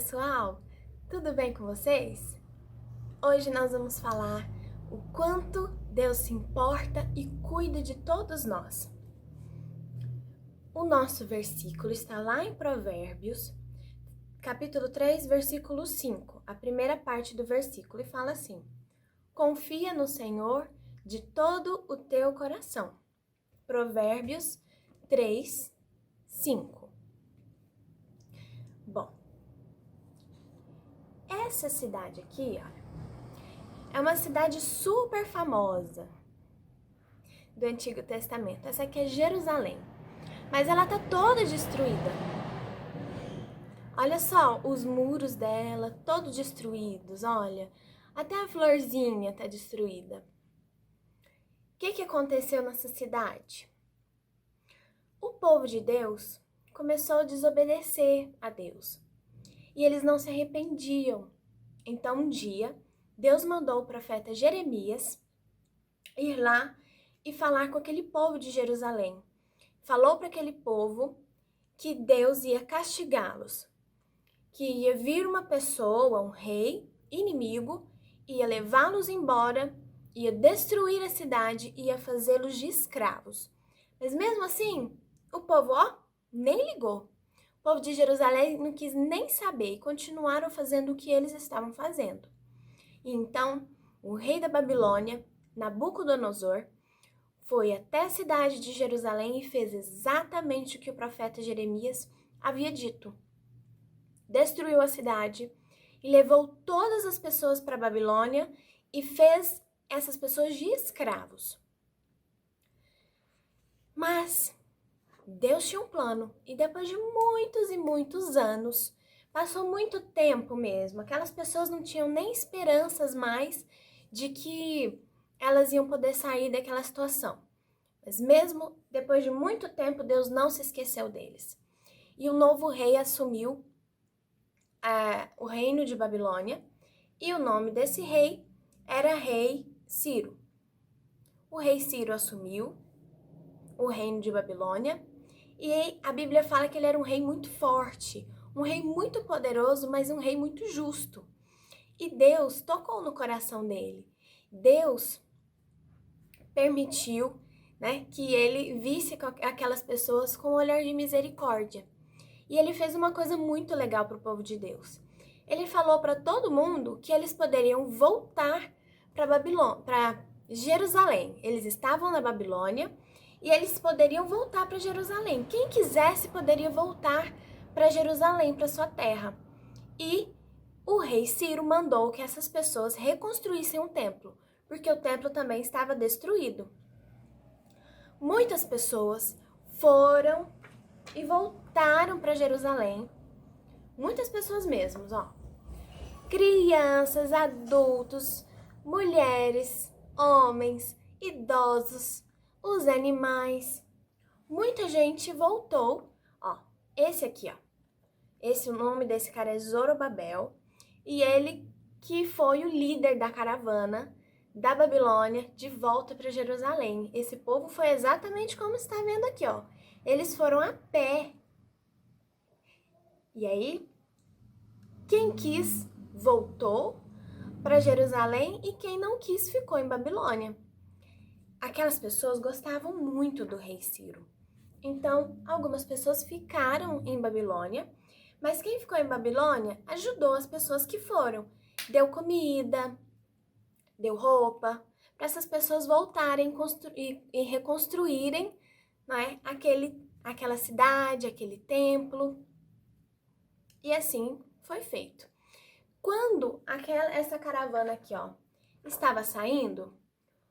pessoal! Tudo bem com vocês? Hoje nós vamos falar o quanto Deus se importa e cuida de todos nós. O nosso versículo está lá em Provérbios, capítulo 3, versículo 5, a primeira parte do versículo, e fala assim: confia no Senhor de todo o teu coração. Provérbios 3, 5. Bom, essa cidade aqui, ó, é uma cidade super famosa do Antigo Testamento. Essa aqui é Jerusalém, mas ela tá toda destruída. Olha só os muros dela, todos destruídos, olha. Até a florzinha tá destruída. O que aconteceu nessa cidade? O povo de Deus começou a desobedecer a Deus e eles não se arrependiam. Então, um dia, Deus mandou o profeta Jeremias ir lá e falar com aquele povo de Jerusalém. Falou para aquele povo que Deus ia castigá-los, que ia vir uma pessoa, um rei inimigo, ia levá-los embora, ia destruir a cidade, ia fazê-los de escravos. Mas mesmo assim, o povo, nem ligou. O povo de Jerusalém não quis nem saber e continuaram fazendo o que eles estavam fazendo. E então, o rei da Babilônia, Nabucodonosor, foi até a cidade de Jerusalém e fez exatamente o que o profeta Jeremias havia dito. Destruiu a cidade e levou todas as pessoas para a Babilônia e fez essas pessoas de escravos. Mas Deus tinha um plano e depois de muitos e muitos anos, passou muito tempo mesmo, aquelas pessoas não tinham nem esperanças mais de que elas iam poder sair daquela situação. Mas mesmo depois de muito tempo, Deus não se esqueceu deles. E o novo rei assumiu o reino de Babilônia, e o nome desse rei era Rei Ciro. O rei Ciro assumiu o reino de Babilônia, e a Bíblia fala que ele era um rei muito forte, um rei muito poderoso, mas um rei muito justo. E Deus tocou no coração dele. Deus permitiu, que ele visse aquelas pessoas com um olhar de misericórdia. E ele fez uma coisa muito legal para o povo de Deus. Ele falou para todo mundo que eles poderiam voltar para Jerusalém. Eles estavam na Babilônia e eles poderiam voltar para Jerusalém. Quem quisesse poderia voltar para Jerusalém, para sua terra. E o rei Ciro mandou que essas pessoas reconstruíssem um templo, porque o templo também estava destruído. Muitas pessoas foram e voltaram para Jerusalém. Muitas pessoas mesmo, crianças, adultos, mulheres, homens, idosos, os animais. Muita gente voltou. Esse aqui, o nome desse cara é Zorobabel, e ele que foi o líder da caravana da Babilônia de volta para Jerusalém. Esse povo foi exatamente como está vendo aqui, Eles foram a pé. E aí, quem quis voltou para Jerusalém e quem não quis ficou em Babilônia. Aquelas pessoas gostavam muito do rei Ciro. Então, algumas pessoas ficaram em Babilônia, mas quem ficou em Babilônia ajudou as pessoas que foram. Deu comida, deu roupa, para essas pessoas voltarem e reconstruírem, aquela cidade, aquele templo. E assim foi feito. Quando essa caravana aqui, estava saindo,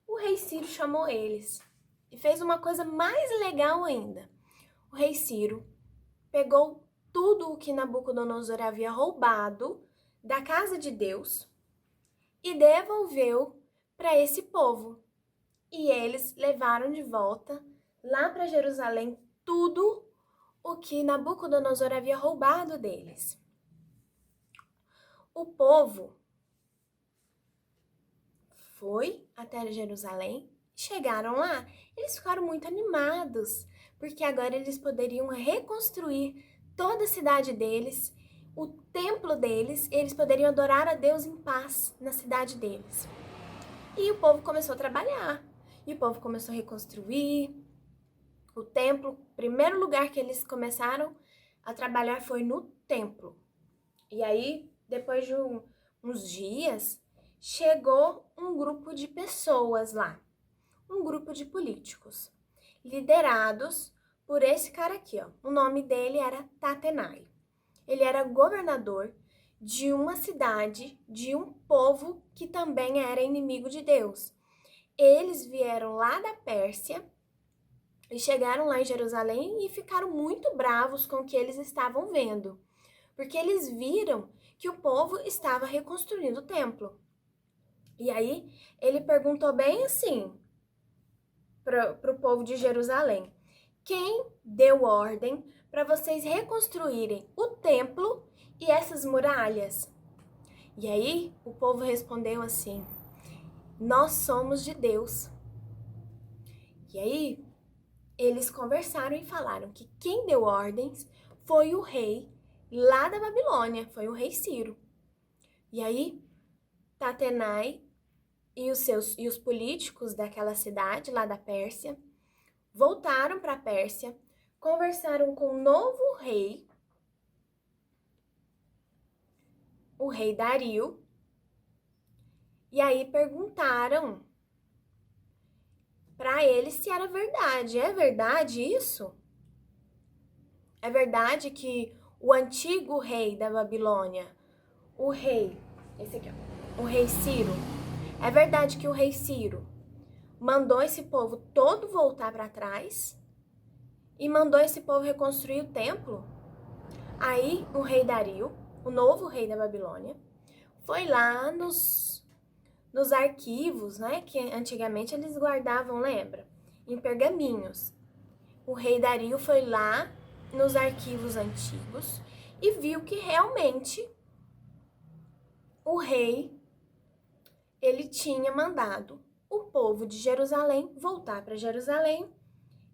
o rei Ciro chamou eles e fez uma coisa mais legal ainda. O rei Ciro pegou tudo o que Nabucodonosor havia roubado da casa de Deus e devolveu para esse povo. E eles levaram de volta lá para Jerusalém tudo o que Nabucodonosor havia roubado deles. O povo foi até Jerusalém, chegaram lá, eles ficaram muito animados, porque agora eles poderiam reconstruir toda a cidade deles, o templo deles, eles poderiam adorar a Deus em paz na cidade deles. E o povo começou a trabalhar, e o povo começou a reconstruir o templo. O primeiro lugar que eles começaram a trabalhar foi no templo. E aí, depois de uns dias, chegou um grupo de pessoas lá, um grupo de políticos, liderados por esse cara aqui, ó. O nome dele era Tatenai. Ele era governador de uma cidade, de um povo que também era inimigo de Deus. Eles vieram lá da Pérsia e chegaram lá em Jerusalém e ficaram muito bravos com o que eles estavam vendo, porque eles viram que o povo estava reconstruindo o templo. E aí ele perguntou bem assim para o povo de Jerusalém: quem deu ordem para vocês reconstruírem o templo e essas muralhas? E aí o povo respondeu assim: nós somos de Deus. E aí eles conversaram e falaram que quem deu ordens foi o rei lá da Babilônia, foi o rei Ciro. E aí Tatenai e os políticos daquela cidade lá da Pérsia voltaram para a Pérsia, conversaram com o novo rei, o rei Dario, e aí perguntaram para ele se era verdade. É verdade isso? É verdade que o antigo rei da Babilônia, esse aqui, ó, o rei Ciro, é verdade que o rei Ciro mandou esse povo todo voltar para trás e mandou esse povo reconstruir o templo? Aí o rei Dario, o novo rei da Babilônia, foi lá nos arquivos, né, que antigamente eles guardavam, lembra? Em pergaminhos. O rei Dario foi lá nos arquivos antigos e viu que realmente o rei, ele tinha mandado o povo de Jerusalém voltar para Jerusalém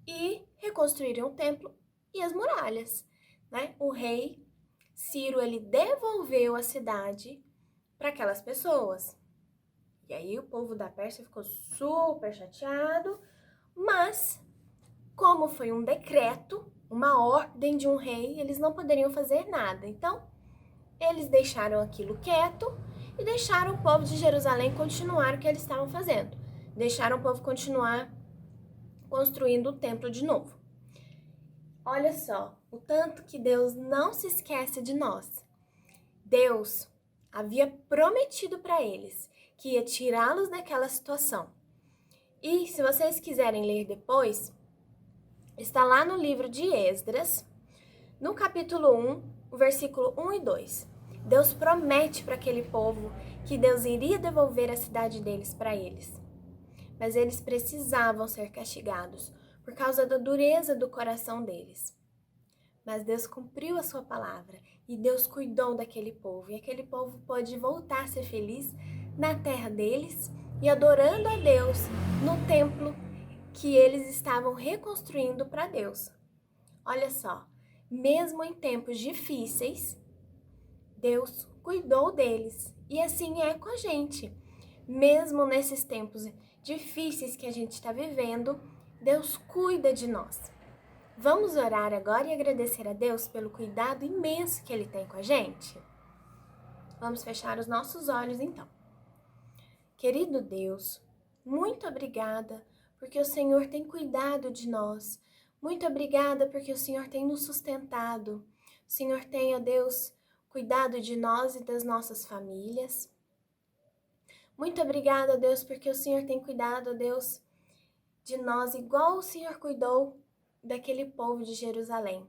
e reconstruírem o templo e as muralhas, né? O rei Ciro, ele devolveu a cidade para aquelas pessoas. E aí o povo da Pérsia ficou super chateado, mas como foi um decreto, uma ordem de um rei, eles não poderiam fazer nada. Então, eles deixaram aquilo quieto e deixaram o povo de Jerusalém continuar o que eles estavam fazendo. Deixaram o povo continuar construindo o templo de novo. Olha só, o tanto que Deus não se esquece de nós. Deus havia prometido para eles que ia tirá-los daquela situação. E se vocês quiserem ler depois, está lá no livro de Esdras, no capítulo 1, o versículo 1 e 2. Deus promete para aquele povo que Deus iria devolver a cidade deles para eles. Mas eles precisavam ser castigados por causa da dureza do coração deles. Mas Deus cumpriu a sua palavra e Deus cuidou daquele povo. E aquele povo pôde voltar a ser feliz na terra deles e adorando a Deus no templo que eles estavam reconstruindo para Deus. Olha só, mesmo em tempos difíceis, Deus cuidou deles. E assim é com a gente. Mesmo nesses tempos difíceis que a gente está vivendo, Deus cuida de nós. Vamos orar agora e agradecer a Deus pelo cuidado imenso que Ele tem com a gente? Vamos fechar os nossos olhos então. Querido Deus, muito obrigada porque o Senhor tem cuidado de nós. Muito obrigada porque o Senhor tem nos sustentado. O Senhor tem, ó Deus, cuidado de nós e das nossas famílias. Muito obrigada, Deus, porque o Senhor tem cuidado, ó Deus, de nós igual o Senhor cuidou daquele povo de Jerusalém.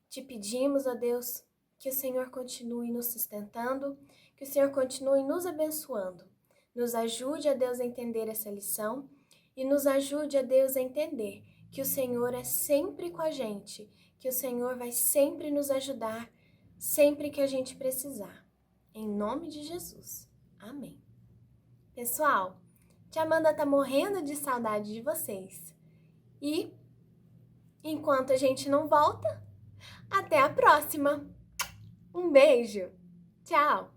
Te pedimos, ó Deus, que o Senhor continue nos sustentando, que o Senhor continue nos abençoando. Nos ajude, ó Deus, a entender essa lição e nos ajude, ó Deus, a entender que o Senhor é sempre com a gente, que o Senhor vai sempre nos ajudar, sempre que a gente precisar. Em nome de Jesus. Amém. Pessoal, Tia Amanda tá morrendo de saudade de vocês. E enquanto a gente não volta, até a próxima! Um beijo! Tchau!